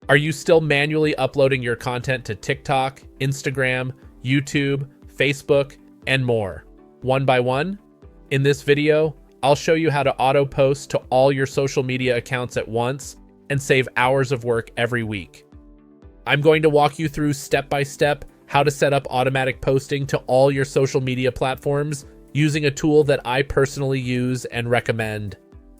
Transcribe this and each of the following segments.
Are you still manually uploading your content to TikTok, Instagram, YouTube, Facebook, and more, one by one? In this video, I'll show you how to auto post to all your social media accounts at once and save hours of work every week. I'm going to walk you through step by step how to set up automatic posting to all your social media platforms using a tool that I personally use and recommend.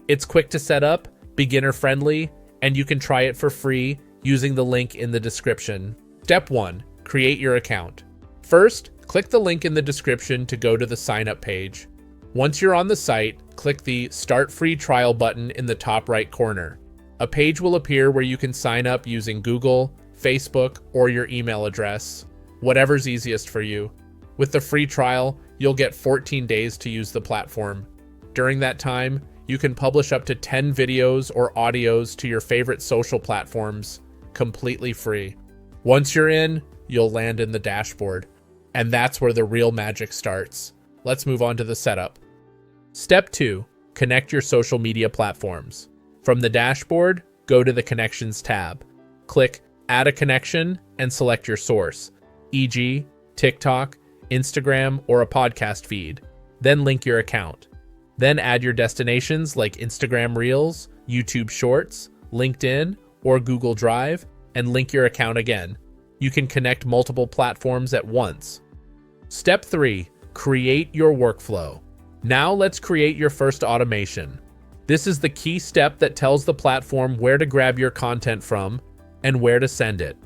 It's quick to set up, beginner friendly, and you can try it for free using the link in the description. Step 1. Create your account. First, click the link in the description to go to the sign up page. Once you're on the site, click the Start Free Trial button in the top right corner. A page will appear where you can sign up using Google, Facebook, or your email address, whatever's easiest for you. With the free trial, you'll get 14 days to use the platform. During that time, you can publish up to 10 videos or audios to your favorite social platforms, completely free. Once you're in, you'll land in the dashboard. And that's where the real magic starts. Let's move on to the setup. Step 2. Connect your social media platforms. From the dashboard, go to the Connections tab. Click Add a Connection and select your source, e.g., TikTok, Instagram, or a podcast feed. Then link your account. Then add your destinations like Instagram Reels, YouTube Shorts, LinkedIn, or Google Drive, and link your account again. You can connect multiple platforms at once. Step 3. Create your workflow. Now let's create your first automation. This is the key step that tells the platform where to grab your content from and where to send it.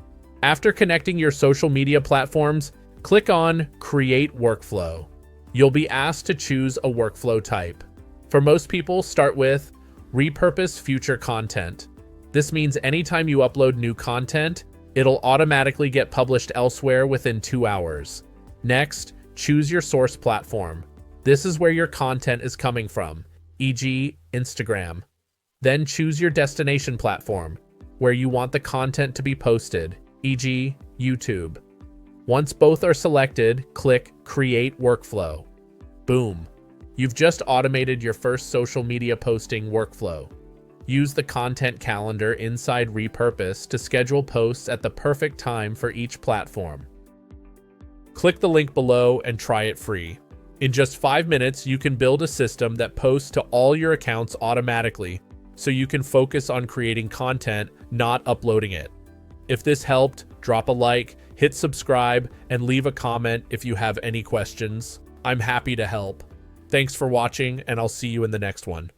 After connecting your social media platforms, click on Create Workflow. You'll be asked to choose a workflow type. For most people, start with Repurpose Future Content. This means anytime you upload new content, it'll automatically get published elsewhere within 2 hours. Next, choose your source platform. This is where your content is coming from, e.g., Instagram. Then choose your destination platform, where you want the content to be posted, e.g., YouTube. Once both are selected, click Create Workflow. Boom. You've just automated your first social media posting workflow. Use the content calendar inside Repurpose to schedule posts at the perfect time for each platform. Click the link below and try it free. In just 5 minutes, you can build a system that posts to all your accounts automatically, so you can focus on creating content, not uploading it. If this helped, drop a like, hit subscribe, and leave a comment if you have any questions. I'm happy to help. Thanks for watching, and I'll see you in the next one.